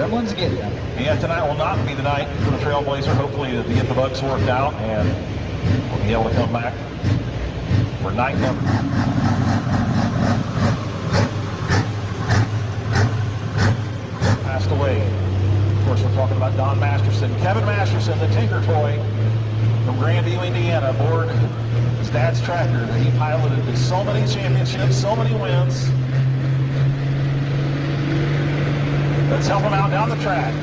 Gremlins get you. And tonight will not be the night for the Trailblazer. Hopefully to get the bugs worked out and we'll be able to come back for night number. Passed away. Of course, we're talking about Don Masterson. Kevin Masterson, the Tinker Toy from Grandview, Indiana, aboard his dad's tractor that he piloted to so many championships, so many wins. Let's help him out down the track.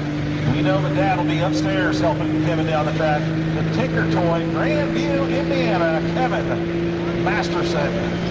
We know that Dad will be upstairs helping Kevin down the track. The Tinker Toy, Grandview, Indiana, Kevin Masterson.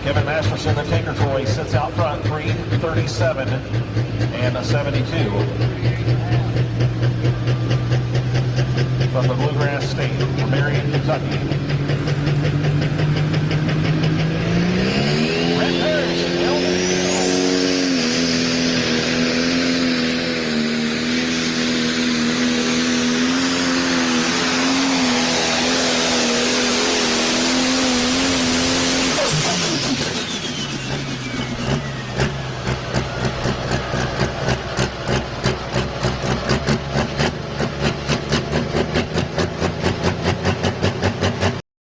Kevin Masterson, the Tinker Toy, sits out front, 3:37 and a 72 from the Bluegrass State from Marion, Kentucky.